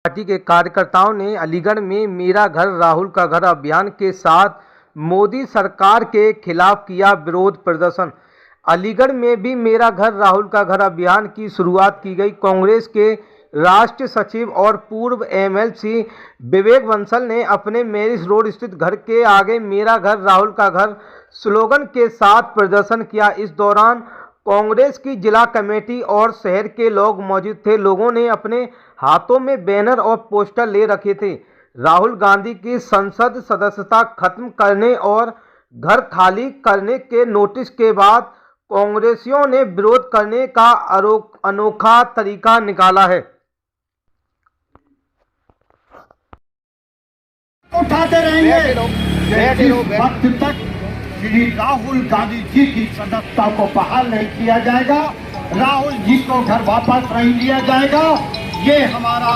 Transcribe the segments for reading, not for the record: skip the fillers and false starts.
Party के कार्यकर्ताओं ने अलीगढ़ में मेरा घर राहुल का घर अभियान के साथ मोदी सरकार के खिलाफ किया विरोध प्रदर्शन। अलीगढ़ में भी मेरा घर राहुल का घर अभियान की शुरुआत की गई। कांग्रेस के राष्ट्रीय सचिव और पूर्व एमएलसी विवेक बंसल ने अपने मैरिज रोड स्थित घर के आगे मेरा घर राहुल का घर स्लोगन के साथ प्रदर्शन किया। इस दौरान कांग्रेस की जिला कमेटी और शहर के लोग मौजूद थे। लोगों ने अपने हाथों में बैनर और पोस्टर ले रखे थे। राहुल गांधी की संसद सदस्यता खत्म करने और घर खाली करने के नोटिस के बाद कांग्रेसियों ने विरोध करने का अनोखा तरीका निकाला है। उठाते रहेंगे जिस वक्त तक श्री राहुल गांधी जी की सदस्यता को बहाल नहीं किया जाएगा, राहुल जी को घर वापस नहीं लिया जाएगा। ये हमारा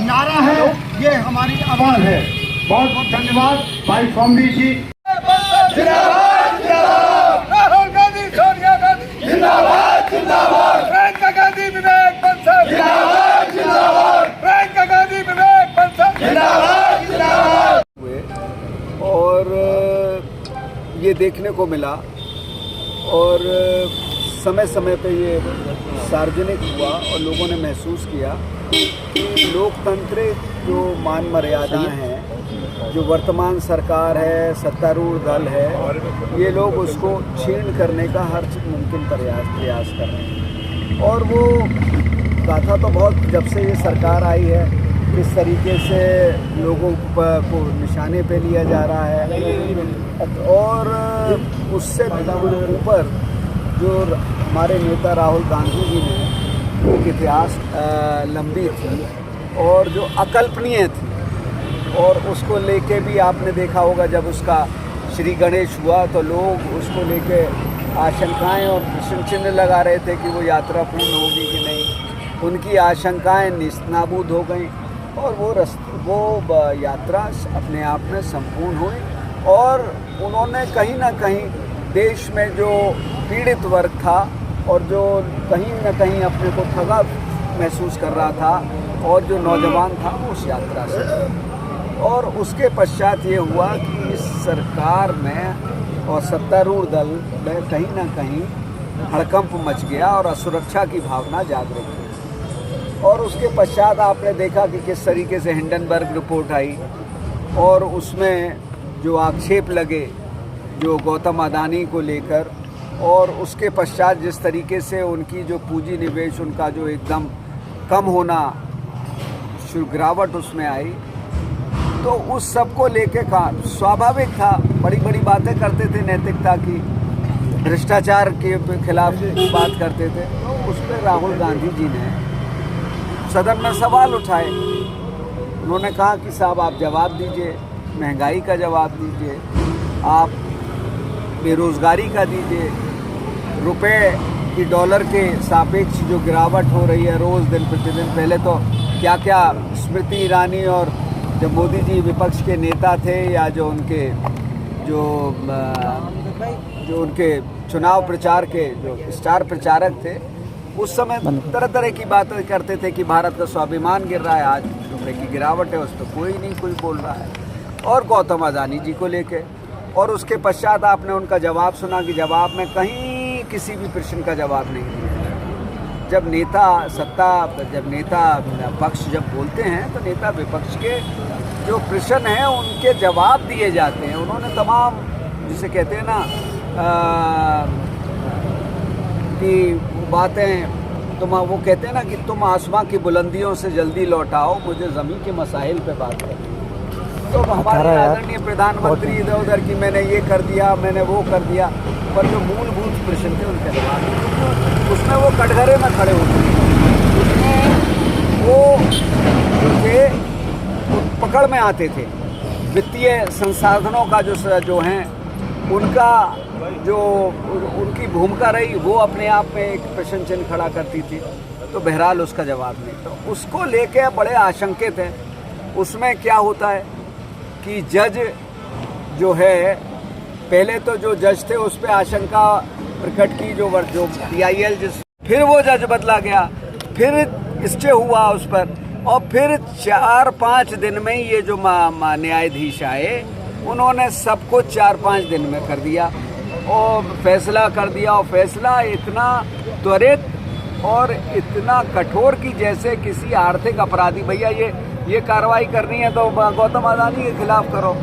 नारा है, ये हमारी आवाज है। बहुत बहुत धन्यवाद भाई स्वामी जी। जिंदाबाद जिंदाबाद राहुल गांधी, सोनिया गांधी जिंदाबाद जिंदाबाद, प्रियंका गांधी, विवेक बंसल जिंदाबाद जिंदाबाद, प्रियंका गांधी, विवेक बंसल जिंदाबाद जिंदाबाद। और ये देखने को मिला और समय समय पे ये सार्वजनिक हुआ और लोगों ने महसूस किया कि लोकतंत्र जो मान मर्यादाएं हैं, जो वर्तमान सरकार है, सत्तारूढ़ दल है, ये लोग उसको छीन करने का हर मुमकिन प्रयास कर रहे हैं। और वो गाथा तो बहुत जब से ये सरकार आई है किस तरीके से लोगों को निशाने पे लिया जा रहा है और उससे ऊपर जो हमारे नेता राहुल गांधी जी ने एक इतिहास लंबी थी और जो अकल्पनीय थी, और उसको लेके भी आपने देखा होगा जब उसका श्री गणेश हुआ तो लोग उसको लेके आशंकाएं और प्रश्न चिन्ह लगा रहे थे कि वो यात्रा पूर्ण होगी कि नहीं। उनकी आशंकाएं नाबूद हो गई और वो यात्रा अपने आप में संपूर्ण हुई और उन्होंने कहीं ना कहीं देश में जो पीड़ित वर्ग था और जो कहीं ना कहीं अपने को ठगा महसूस कर रहा था और जो नौजवान था उस यात्रा से, और उसके पश्चात ये हुआ कि इस सरकार में और सत्तारूढ़ दल में कहीं ना कहीं हड़कंप मच गया और असुरक्षा की भावना जागृत हुई। और उसके पश्चात आपने देखा कि किस तरीके से हिंडनबर्ग रिपोर्ट आई और उसमें जो आक्षेप लगे जो गौतम अदानी को लेकर, और उसके पश्चात जिस तरीके से उनकी जो पूंजी निवेश उनका जो एकदम कम होना, गिरावट उसमें आई, तो उस सब को लेके का स्वाभाविक था, बड़ी बड़ी बातें करते थे नैतिकता की, भ्रष्टाचार के खिलाफ बात करते थे। तो उस पर राहुल गांधी जी ने सदन में सवाल उठाए। उन्होंने कहा कि साहब आप जवाब दीजिए, महंगाई का जवाब दीजिए, आप बेरोज़गारी का दीजिए, रुपए की डॉलर के सापेक्ष जो गिरावट हो रही है रोज़ दिन प्रतिदिन। पहले तो क्या क्या स्मृति ईरानी और जब मोदी जी विपक्ष के नेता थे या जो उनके चुनाव प्रचार के जो स्टार प्रचारक थे, उस समय तरह तरह की बातें करते थे कि भारत का स्वाभिमान गिर रहा है, आज रुपये की गिरावट है, उस पर कोई नहीं कुछ बोल रहा है। और गौतम अदानी जी को लेके, और उसके पश्चात आपने उनका जवाब सुना कि जवाब में कहीं किसी भी प्रश्न का जवाब नहीं दिया। जब नेता पक्ष जब बोलते हैं तो नेता विपक्ष के जो प्रश्न हैं उनके जवाब दिए जाते हैं। उन्होंने तमाम जिसे कहते हैं ना कि बातें वो कहते हैं ना कि तुम आसमां की बुलंदियों से जल्दी लौट आओ, मुझे ज़मीन के मसाइल पे बात करें। तो हमारे आदरणीय प्रधानमंत्री इधर उधर की मैंने ये कर दिया, मैंने वो कर दिया, पर जो मूलभूत प्रश्न थे उनके जवाब उसमें वो कटघरे में खड़े होते हैं, उसमें वो उनके पकड़ में आते थे। वित्तीय संसाधनों का जो हैं उनका जो उनकी भूमिका रही वो अपने आप में एक प्रश्न चिन्ह खड़ा करती थी। तो बहरहाल उसका जवाब नहीं, तो उसको लेके बड़े आशंकित हैं। उसमें क्या होता है कि जज जो है, पहले तो जो जज थे उस पर आशंका प्रकट की जो PIL, फिर वो जज बदला गया, फिर स्टे हुआ उस पर, और फिर 4-5 दिन में ये जो न्यायाधीश आए उन्होंने सबको 4-5 दिन में कर दिया और फैसला कर दिया। और फैसला इतना त्वरित और इतना कठोर कि जैसे किसी आर्थिक अपराधी, भैया ये कार्रवाई करनी है तो गौतम अडानी के खिलाफ करो,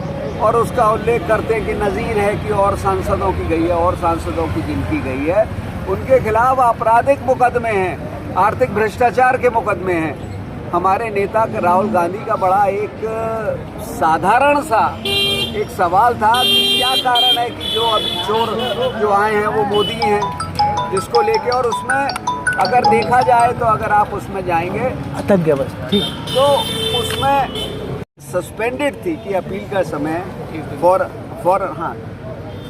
और उसका उल्लेख करते हैं कि नज़ीर है कि और सांसदों की गई है, और सांसदों की गिनती गई है, उनके खिलाफ आपराधिक मुकदमे हैं, आर्थिक भ्रष्टाचार के मुकदमे हैं। हमारे नेता राहुल गांधी का बड़ा एक साधारण सा एक सवाल था कि क्या कारण है कि जो अभी चोर जो आए हैं वो मोदी हैं, जिसको लेके, और उसमें अगर देखा जाए तो अगर आप उसमें जाएंगे अटक गया बस, ठीक। तो उसमें सस्पेंडेड थी कि अपील का समय फॉर हाँ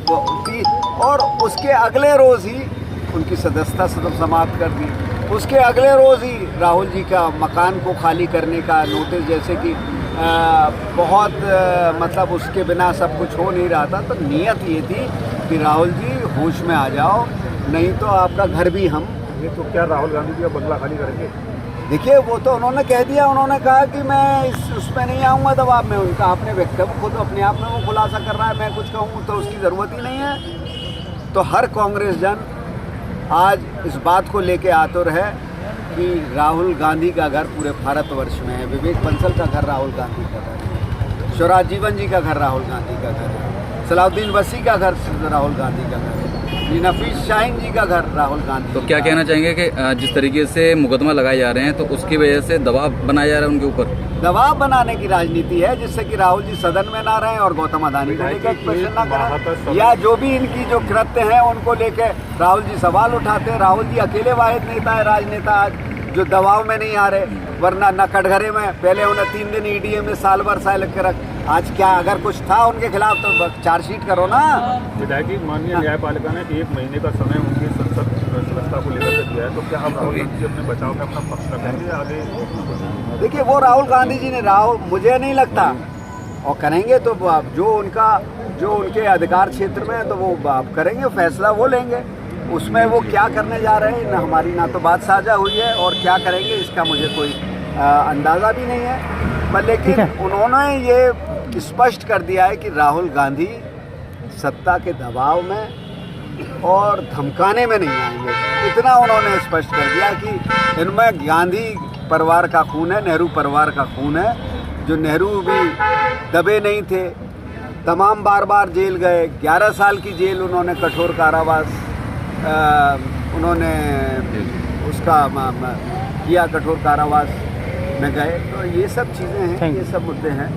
तो थी, और उसके अगले रोज़ ही उनकी सदस्यता समाप्त कर दी। उसके अगले रोज़ ही राहुल जी का मकान को खाली करने का नोटिस, जैसे कि बहुत मतलब उसके बिना सब कुछ हो नहीं रहा था। तो नीयत ये थी कि राहुल जी होश में आ जाओ, नहीं तो आपका घर भी हम। ये तो क्या राहुल गांधी जी का बंगला खाली करेंगे? देखिए वो तो उन्होंने कह दिया, उन्होंने कहा कि मैं उसमें नहीं आऊँगा दबाव में। उनका अपने व्यक्तित्व खुद अपने आप में वो खुलासा कर रहा है, मैं कुछ कहूँ तो उसकी ज़रूरत ही नहीं है। तो हर कांग्रेस जन आज इस बात को लेके आतुर है कि राहुल गांधी का घर पूरे भारतवर्ष में है। विवेक बंसल का घर राहुल गांधी का घर है, शिवराज जीवन जी का घर राहुल गांधी का घर है, सलाउद्दीन वसी का घर राहुल गांधी का घर है, नफीस शाहीन जी का घर राहुल गांधी। तो क्या कहना चाहेंगे कि जिस तरीके से मुकदमा लगाए जा रहे हैं तो उसकी वजह से दबाव बनाया जा रहा है उनके ऊपर? दबाव बनाने की राजनीति है, जिससे कि राहुल जी सदन में ना रहें और गौतम अडानी को लेकर प्रश्न ना करें, या जो भी इनकी जो कृत्य हैं उनको लेकर राहुल जी सवाल उठाते हैं। राहुल जी अकेले वाहिद नेता है, राजनेता आज जो दबाव में नहीं आ रहे, वरना न कटघरे में पहले उन्हें 3 दिन ईडीए में साल भर साल के रख। आज क्या अगर कुछ था उनके खिलाफ तो चार्जशीट करो ना। विधायक जी, माननीय न्यायपालिका ने 1 महीने का समय उनकी संसद सदस्यता को लेकर दिया है, तो क्या अब राहुल गांधी जी अपने बचाव में अपना पक्ष रखेंगे आगे? देखिए वो राहुल गांधी जी ने मुझे नहीं लगता, और करेंगे तो जो उनके अधिकार क्षेत्र में है तो वो करेंगे, फैसला वो लेंगे। उसमें वो क्या करने जा रहे हैं ना तो बात साझा हुई है, और क्या करेंगे इसका मुझे कोई अंदाज़ा भी नहीं है। पर लेकिन उन्होंने ये स्पष्ट कर दिया है कि राहुल गांधी सत्ता के दबाव में और धमकाने में नहीं आएंगे। इतना उन्होंने स्पष्ट कर दिया कि इनमें गांधी परिवार का खून है, नेहरू परिवार का खून है। जो नेहरू भी दबे नहीं थे, तमाम बार जेल गए, 11 साल की जेल उन्होंने, कठोर कारावास उन्होंने उसका किया, कठोर कारावास में गए। तो ये सब चीज़ें हैं, ये सब मुद्दे हैं।